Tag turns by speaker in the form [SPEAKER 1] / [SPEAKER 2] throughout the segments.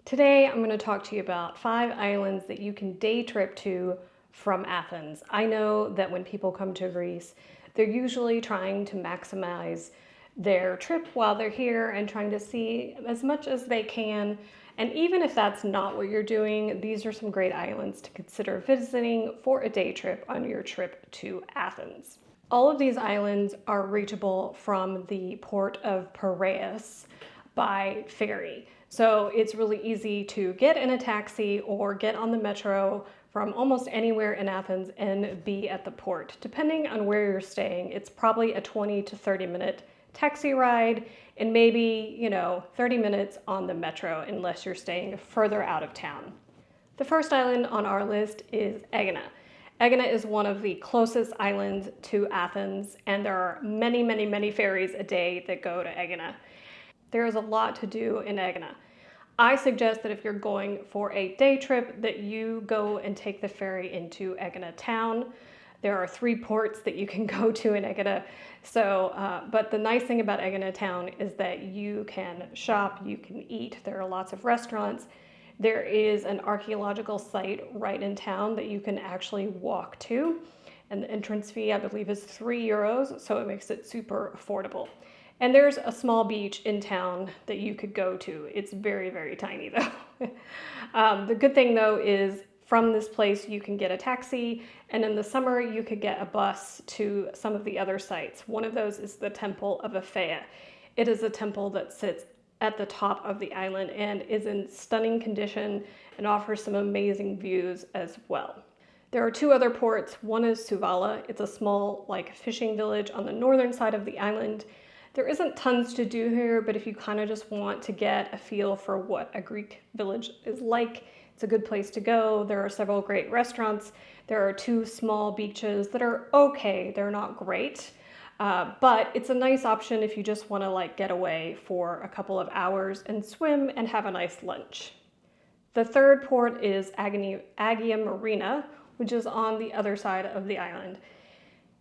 [SPEAKER 1] Today, I'm going to talk to you about 5 islands that you can day trip to from Athens. I know that when people come to Greece, they're usually trying to maximize their trip while they're here and trying to see as much as they can. And even if that's not what you're doing, these are some great islands to consider visiting for a day trip on your trip to Athens. All of these islands are reachable from the port of Poros by ferry. So it's really easy to get in a taxi or get on the metro from almost anywhere in Athens and be at the port. Depending on where you're staying, it's probably a 20 to 30 minute taxi ride and maybe, 30 minutes on the metro unless you're staying further out of town. The first island on our list is Ageina. Ageina is one of the closest islands to Athens, and there are many, many, many ferries a day that go to Ageina. There is a lot to do in Ageina. I suggest that if you're going for a day trip that you go and take the ferry into Ageina town. There are 3 ports that you can go to in Ageina. But the nice thing about Ageina town is that you can shop, you can eat. There are lots of restaurants. There is an archaeological site right in town that you can actually walk to. And the entrance fee, I believe, is €3, so it makes it super affordable. And there's a small beach in town that you could go to. It's very, very tiny though. The good thing though is from this place you can get a taxi, and in the summer you could get a bus to some of the other sites. One of those is the Temple of Aphaia. It is a temple that sits at the top of the island and is in stunning condition and offers some amazing views as well. There are 2 other ports. One is Suvala. It's a small fishing village on the northern side of the island. There isn't tons to do here, but if you kind of just want to get a feel for what a Greek village is like, it's a good place to go. There are several great restaurants. There are 2 small beaches that are okay. They're not great, but it's a nice option if you just want to get away for a couple of hours and swim and have a nice lunch. The third port is Agia Marina, which is on the other side of the island.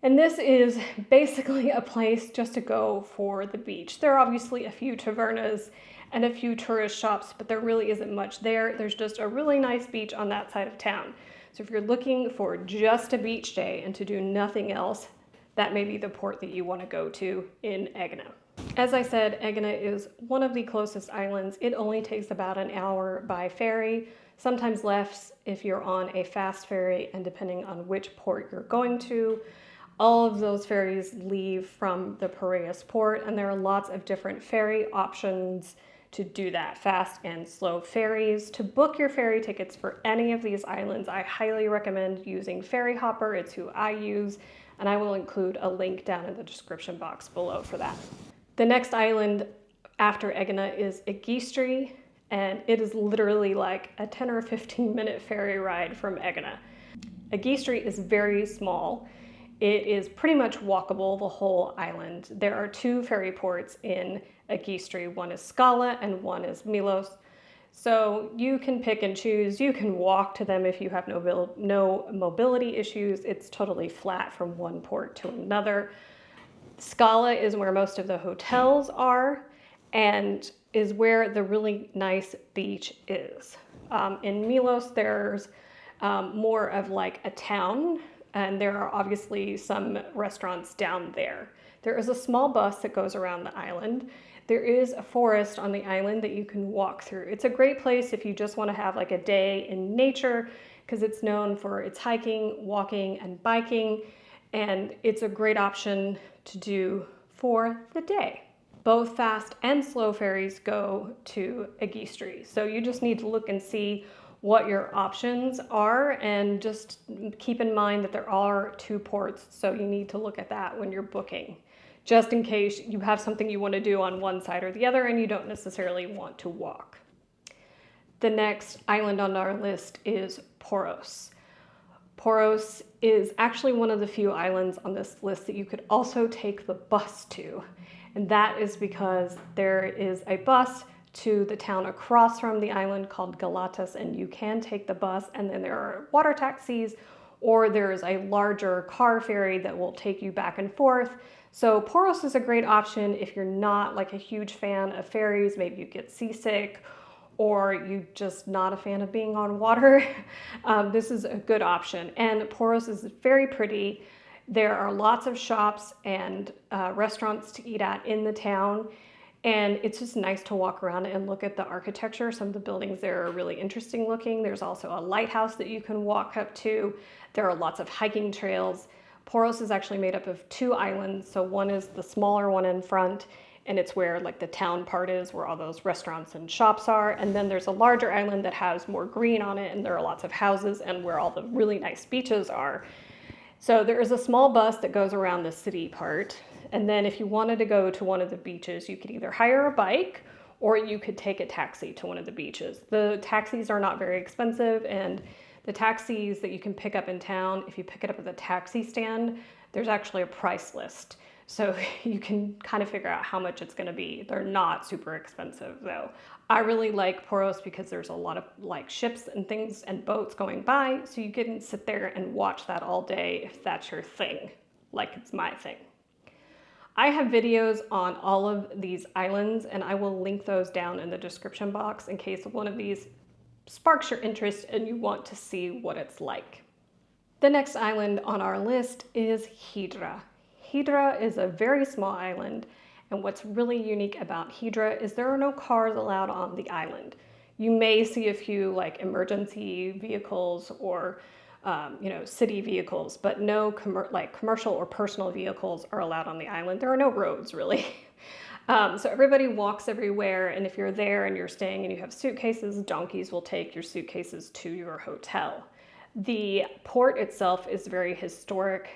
[SPEAKER 1] And this is basically a place just to go for the beach. There are obviously a few tavernas and a few tourist shops, but there really isn't much there. There's just a really nice beach on that side of town. So if you're looking for just a beach day and to do nothing else, that may be the port that you want to go to in Ageina. As I said, Ageina is one of the closest islands. It only takes about an hour by ferry, sometimes less if you're on a fast ferry, and depending on which port you're going to. All of those ferries leave from the Piraeus port, and there are lots of different ferry options to do that, fast and slow ferries. To book your ferry tickets for any of these islands, I highly recommend using Ferry Hopper. It's who I use, and I will include a link down in the description box below for that. The next island after Ageina is Agistri, and it is literally like a 10 or 15 minute ferry ride from Ageina. Agistri is very small. It is pretty much walkable, the whole island. There are 2 ferry ports in Agistri. One is Scala and one is Milos. So you can pick and choose. You can walk to them if you have no mobility issues. It's totally flat from one port to another. Scala is where most of the hotels are and is where the really nice beach is. In Milos, there's more of a town, and there are obviously some restaurants down there. There is a small bus that goes around the island. There is a forest on the island that you can walk through. It's a great place if you just want to have a day in nature, because it's known for its hiking, walking, and biking, and it's a great option to do for the day. Both fast and slow ferries go to Agistri, so you just need to look and see what your options are, and just keep in mind that there are 2 ports, so you need to look at that when you're booking, just in case you have something you want to do on one side or the other and you don't necessarily want to walk. The next island on our list is Poros. Poros is actually one of the few islands on this list that you could also take the bus to, and that is because there is a bus to the town across from the island called Galatas, and you can take the bus, and then there are water taxis, or there's a larger car ferry that will take you back and forth. So Poros is a great option if you're not a huge fan of ferries. Maybe you get seasick, or you just not a fan of being on water, this is a good option. And Poros is very pretty. There are lots of shops and restaurants to eat at in the town. And it's just nice to walk around and look at the architecture. Some of the buildings there are really interesting looking. There's also a lighthouse that you can walk up to. There are lots of hiking trails. Poros is actually made up of 2 islands. So one is the smaller one in front, and it's where like the town part is, where all those restaurants and shops are. And then there's a larger island that has more green on it, and there are lots of houses and where all the really nice beaches are. So there is a small bus that goes around the city part. And then if you wanted to go to one of the beaches, you could either hire a bike or you could take a taxi to one of the beaches. The taxis are not very expensive, and the taxis that you can pick up in town, if you pick it up at the taxi stand, there's actually a price list. So you can kind of figure out how much it's going to be. They're not super expensive though. I really like Poros because there's a lot of like ships and things and boats going by, so you can sit there and watch that all day if that's your thing, like it's my thing. I have videos on all of these islands, and I will link those down in the description box in case one of these sparks your interest and you want to see what it's like. The next island on our list is Hydra. Hydra is a very small island, and what's really unique about Hydra is there are no cars allowed on the island. You may see a few like emergency vehicles or city vehicles, but no commercial or personal vehicles are allowed on the island. There are no roads really. So everybody walks everywhere, and if you're there and you're staying and you have suitcases, donkeys will take your suitcases to your hotel. The port itself is very historic.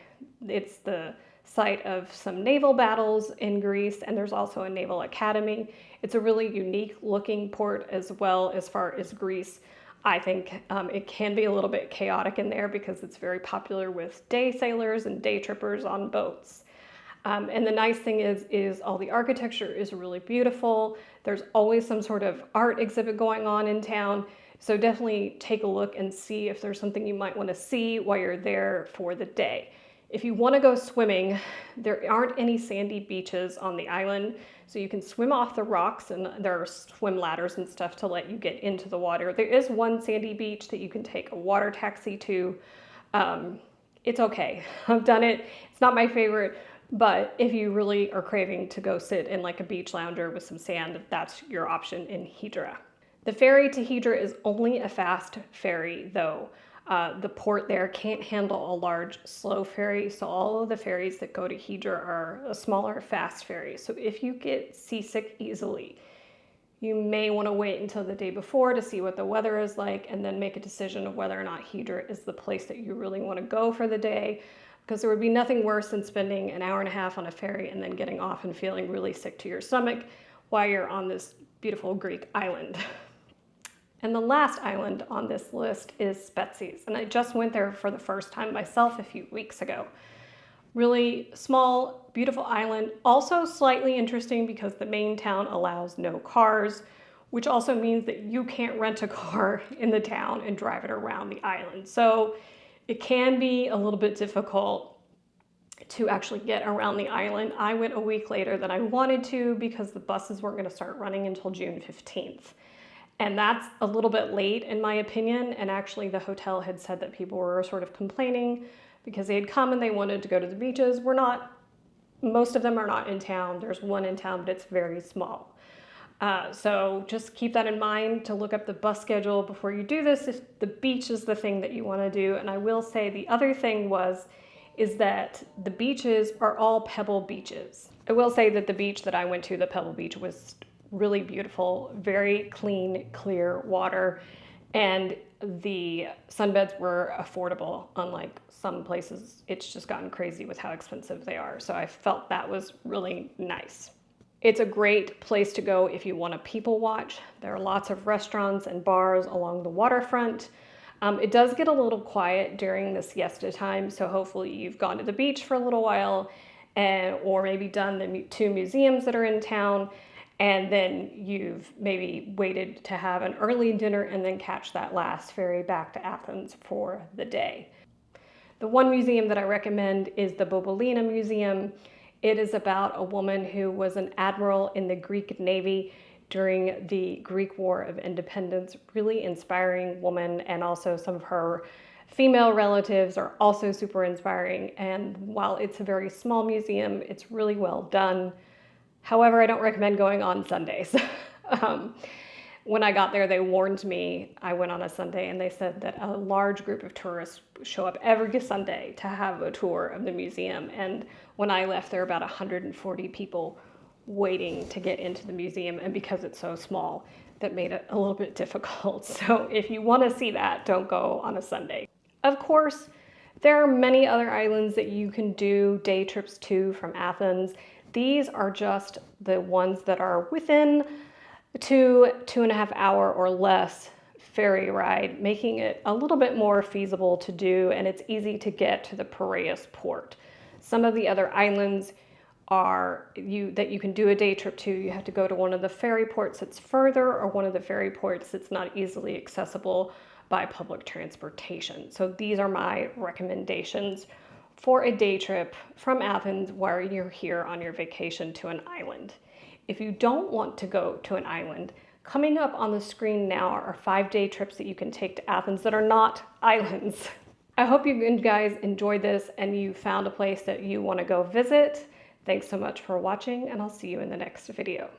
[SPEAKER 1] It's the site of some naval battles in Greece, and there's also a naval academy. It's a really unique looking port as well as far as Greece. I think it can be a little bit chaotic in there because it's very popular with day sailors and day trippers on boats. And the nice thing is all the architecture is really beautiful. There's always some sort of art exhibit going on in town. So definitely take a look and see if there's something you might want to see while you're there for the day. If you want to go swimming, there aren't any sandy beaches on the island, so you can swim off the rocks, and there are swim ladders and stuff to let you get into the water. There is one sandy beach that you can take a water taxi to. It's okay. I've done it. It's not my favorite, but if you really are craving to go sit in like a beach lounger with some sand, that's your option in Hydra. The ferry to Hydra is only a fast ferry though. The port there can't handle a large slow ferry, so all of the ferries that go to Hydra are a smaller fast ferry. So if you get seasick easily, you may want to wait until the day before to see what the weather is like and then make a decision of whether or not Hydra is the place that you really want to go for the day, because there would be nothing worse than spending an hour and a half on a ferry and then getting off and feeling really sick to your stomach while you're on this beautiful Greek island. And the last island on this list is Spetes, and I just went there for the first time myself a few weeks ago. Really small, beautiful island, also slightly interesting because the main town allows no cars, which also means that you can't rent a car in the town and drive it around the island. So it can be a little bit difficult to actually get around the island. I went a week later than I wanted to because the buses weren't going to start running until June 15th. And that's a little bit late in my opinion, and actually the hotel had said that people were sort of complaining because they had come and they wanted to go to the beaches. Most of them are not in town. There's one in town, but it's very small. So just keep that in mind to look up the bus schedule before you do this if the beach is the thing that you want to do. And I will say the other thing is that the beaches are all pebble beaches. I will say that the beach that I went to, the Pebble Beach, was really beautiful, very clean, clear water, and the sunbeds were affordable. Unlike some places, it's just gotten crazy with how expensive they are. So I felt that was really nice. It's a great place to go if you want to people watch. There are lots of restaurants and bars along the waterfront. It does get a little quiet during the siesta time, so hopefully you've gone to the beach for a little while or maybe done the 2 museums that are in town, and then you've maybe waited to have an early dinner and then catch that last ferry back to Athens for the day. The one museum that I recommend is the Bobolina Museum. It is about a woman who was an admiral in the Greek Navy during the Greek War of Independence. Really inspiring woman, and also some of her female relatives are also super inspiring. And while it's a very small museum, it's really well done. However, I don't recommend going on Sundays. When I got there, they warned me. I went on a Sunday and they said that a large group of tourists show up every Sunday to have a tour of the museum. And when I left, there were about 140 people waiting to get into the museum. And because it's so small, that made it a little bit difficult. So if you want to see that, don't go on a Sunday. Of course, there are many other islands that you can do day trips to from Athens. These are just the ones that are within 2.5 hour or less ferry ride, making it a little bit more feasible to do, and it's easy to get to the Piraeus port. Some of the other islands that you can do a day trip to. You have to go to one of the ferry ports that's further, or one of the ferry ports that's not easily accessible by public transportation. So these are my recommendations for a day trip from Athens while you're here on your vacation to an island. If you don't want to go to an island, coming up on the screen now are 5-day trips that you can take to Athens that are not islands. I hope you guys enjoyed this and you found a place that you want to go visit. Thanks so much for watching, and I'll see you in the next video.